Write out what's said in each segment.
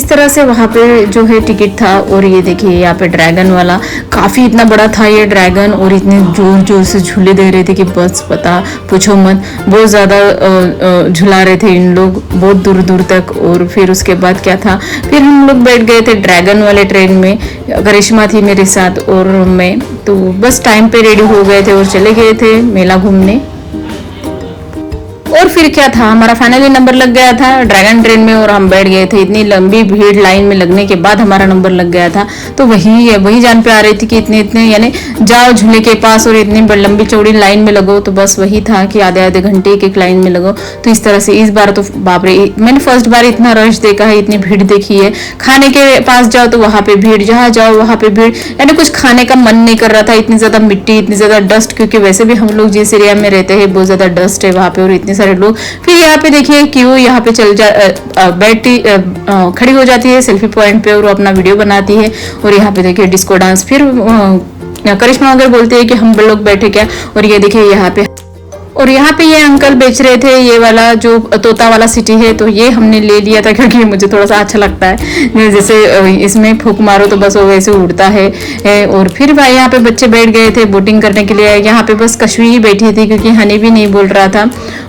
इस तरह से वहाँ पे जो है टिकट था। और ये देखिए यहाँ पे ड्रैगन वाला काफ़ी इतना बड़ा था ये ड्रैगन, और इतने जोर जोर से झूले दे रहे थे कि बस पता पूछो मत, बहुत ज़्यादा झुला रहे थे इन लोग बहुत दूर दूर तक। और फिर उसके बाद क्या था, फिर हम लोग बैठ गए थे ड्रैगन वाले ट्रेन में, करिश्मा थी मेरे साथ और मैं, तो बस टाइम पे रेडी हो गए थे और चले गए थे मेला घूमने। और फिर क्या था, हमारा फाइनली नंबर लग गया था ड्रैगन ट्रेन में और हम बैठ गए थे। इतनी लंबी भीड़ लाइन में लगने के बाद हमारा नंबर लग गया था। तो वही जान पे आ रही थी कि इतने यानी जाओ झूले के पास और इतनी लंबी चौड़ी लाइन में लगो, तो बस वही था कि आधे आधे घंटे एक लाइन में लगो। तो इस तरह से इस बार तो बाप रे, मैंने फर्स्ट बार इतना रश देखा है, इतनी भीड़ देखी है। खाने के पास जाओ तो वहां पे भीड़, जहाँ जाओ वहां पे भीड़, यानी कुछ खाने का मन नहीं कर रहा था, इतनी ज्यादा मिट्टी, इतनी ज्यादा डस्ट, क्योंकि वैसे भी हम लोग जिस एरिया में रहते हैं बहुत ज्यादा डस्ट है वहां पे और इतने सारे लोग। फिर यहाँ पे देखिए क्यों यहाँ पे बैठती खड़ी हो जाती है सेल्फी पॉइंट पे और वो अपना वीडियो बनाती है। और यहाँ पे देखिए डिस्को डांस, फिर करिश्मा अगर बोलते हैं कि हम लोग बैठे क्या। और ये देखिए यहाँ पे, और यहाँ पे ये अंकल बेच रहे थे ये वाला जो तोता वाला सिटी है, तो ये हमने ले लिया था क्योंकि मुझे थोड़ा सा अच्छा लगता है, जैसे इसमें फूंक मारो तो बस वो वैसे उड़ता है। और फिर भाई यहाँ पे बच्चे बैठ गए थे बोटिंग करने के लिए। यहाँ पे बस कश्मी ही बैठी थी क्योंकि हनी भी नहीं बोल रहा था।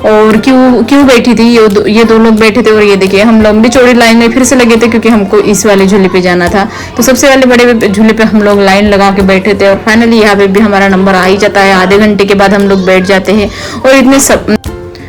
और क्यों बैठी थी, ये दो लोग बैठे थे। और ये देखिए हम लंबी चौड़ी लाइन में फिर से लगे थे क्योंकि हमको इस वाले झूले पे जाना था। तो सबसे वाले बड़े झूले पे हम लोग लाइन लगा के बैठे थे और फाइनली यहाँ पे भी हमारा नंबर आ ही जाता है। आधे घंटे के बाद हम लोग बैठ जाते हैं और इतने सब,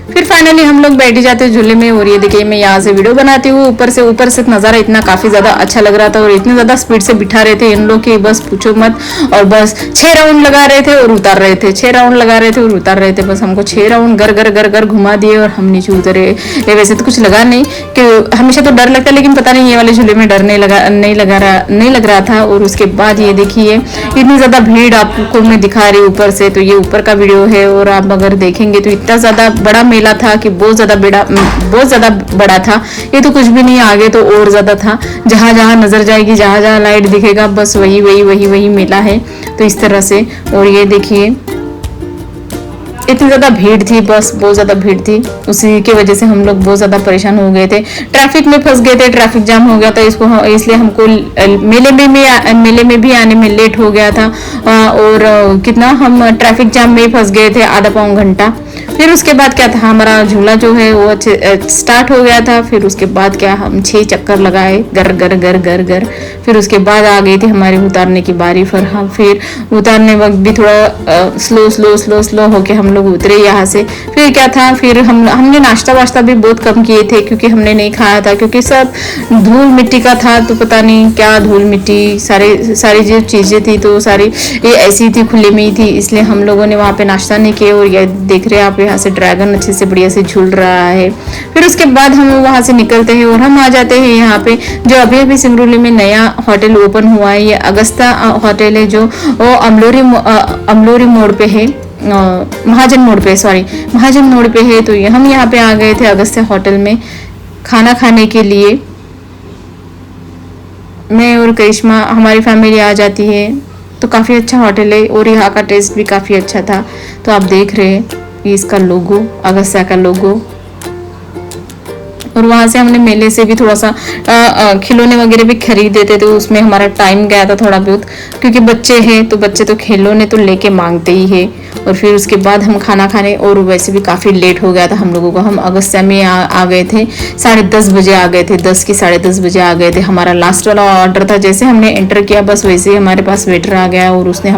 फिर फाइनली हम लोग बैठ जाते हैं झूले में। और ये देखिए मैं यहाँ से वीडियो बनाती हूँ, ऊपर से नज़ारा इतना काफ़ी ज़्यादा अच्छा लग रहा था। और इतनी ज़्यादा स्पीड से बिठा रहे थे इन लोग की बस पूछो मत। और बस 6 राउंड लगा रहे थे और उतार रहे थे, 6 राउंड लगा रहे थे और उतार रहे थे। बस हमको 6 राउंड घर घुमा दिए और हम नीचे उतरे। वैसे तो कुछ लगा नहीं, कि हमेशा तो डर लगता है, लेकिन पता नहीं ये वाले झूले में डर नहीं लग रहा था। और उसके बाद ये देखिए इतनी ज़्यादा भीड़ आपको मैं दिखा रही हूँ ऊपर से, तो ये ऊपर का वीडियो है। और आप अगर देखेंगे तो इतना ज़्यादा बड़ा मेला था कि बहुत ज्यादा बड़ा था। ये तो कुछ भी नहीं, आगे तो और ज्यादा था। जहां जहां नजर जाएगी, जहां जहां लाइट दिखेगा, बस वही मेला है। तो इस तरह से। और ये देखिए इतनी ज़्यादा भीड़ थी, बस बहुत ज़्यादा भीड़ थी, उसी की वजह से हम लोग बहुत ज़्यादा परेशान हो गए थे। ट्रैफिक में फंस गए थे, ट्रैफिक जाम हो गया था इसलिए हमको मेले में भी आने में लेट हो गया था। और कितना हम ट्रैफिक जाम में फंस गए थे, आधा पौन घंटा। फिर उसके बाद क्या था, हमारा झूला जो है वो स्टार्ट हो गया था। फिर उसके बाद क्या, हम 6 चक्कर लगाए घर। फिर उसके बाद आ गई थी हमारी उतारने की बारी। फिर उतारने वक्त भी थोड़ा स्लो होके हम लोग उतरे यहाँ से। फिर क्या था, फिर हमने नाश्ता वाश्ता भी बहुत कम किए थे क्योंकि हमने नहीं खाया था, क्योंकि सब धूल मिट्टी का था। तो पता नहीं क्या धूल मिट्टी सारी जो चीजें थी तो सारी ये ऐसी थी, खुले में ही थी, इसलिए हम लोगों ने वहाँ पे नाश्ता नहीं किया। और ये देख रहे हैं आप, यहाँ से ड्रैगन अच्छे से बढ़िया से झूल रहा है। फिर उसके बाद हम वहाँ से निकलते हैं और हम आ जाते हैं यहाँ पे जो अभी सिंगरौली में नया होटल ओपन हुआ है। ये अगस्ता होटल है जो वो अमलोरी मोड़ पे है, महाजन मोड़ पे है। तो हम यहाँ पे आ गए थे अगस्त्य होटल में खाना खाने के लिए। मैं और करिश्मा, हमारी फैमिली आ जाती है। तो काफ़ी अच्छा होटल है और यहाँ का टेस्ट भी काफ़ी अच्छा था। तो आप देख रहे हैं ये इसका लोगो, अगस्त्य का लोगो। और वहाँ से हमने मेले से भी थोड़ा सा खिलौने वगैरह भी खरीदे थे। तो उसमें हमारा टाइम गया था थोड़ा बहुत, क्योंकि बच्चे हैं तो बच्चे तो खिलौने तो लेके मांगते ही है। और फिर उसके बाद हम खाना खाने, और वैसे भी काफ़ी लेट हो गया था हम लोगों को। हम अगस्त्य में आ गए थे 10:30 बजे आ गए थे, 10 की 10:30 बजे आ गए थे। हमारा लास्ट वाला ऑर्डर था, जैसे हमने एंटर किया बस वैसे ही हमारे पास वेटर आ गया और उसने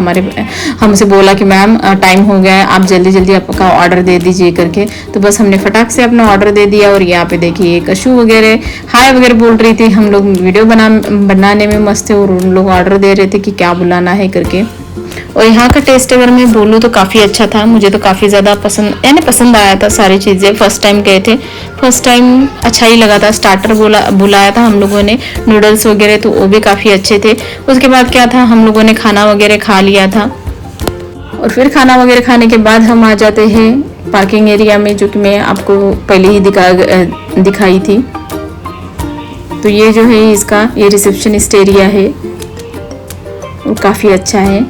हमसे बोला कि मैम टाइम हो गया है, आप जल्दी आपका ऑर्डर दे दीजिए करके। तो बस हमने फटाक से अपना ऑर्डर दे दिया। और यहाँ पे देखिए कशु वगैरह हाय वगैरह बोल रही थी, हम लोग वीडियो बनाने में मस्त थे और उन लोग ऑर्डर दे रहे थे कि क्या बुलाना है करके। और यहाँ का टेस्ट अगर मैं बोलूँ तो काफ़ी अच्छा था, मुझे तो काफ़ी ज़्यादा पसंद आया था सारी चीज़ें। फर्स्ट टाइम गए थे, फर्स्ट टाइम अच्छा ही लगा था। स्टार्टर बुलाया था हम लोगों ने, नूडल्स वगैरह, तो वो भी काफ़ी अच्छे थे। उसके बाद क्या था, हम लोगों ने खाना वगैरह खा लिया था। और फिर खाना वगैरह खाने के बाद हम आ जाते हैं पार्किंग एरिया में, जो कि मैं आपको पहले ही दिखाई थी। तो ये जो है इसका ये रिसेप्शनिस्ट एरिया है और काफ़ी अच्छा है।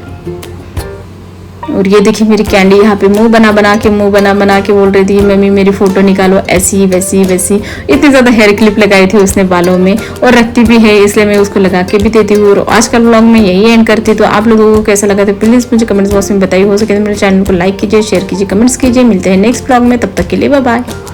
और ये देखिए मेरी कैंडी यहाँ पे मुंह बना बना के बोल रही थी मम्मी मेरी फोटो निकालो, ऐसी वैसी वैसी। इतनी ज़्यादा हेयर क्लिप लगाई थी उसने बालों में, और रखती भी है इसलिए मैं उसको लगा के भी देती हूँ। और आज का व्लॉग में यही एंड करती हूँ। तो आप लोगों को कैसा लगा तो प्लीज़ मुझे कमेंट्स बॉक्स में बताइए। हो सके तो मेरे चैनल को लाइक कीजिए, शेयर कीजिए, कमेंट्स कीजिए। मिलते हैं नेक्स्ट व्लॉग में, तब तक के लिए बाय बाय।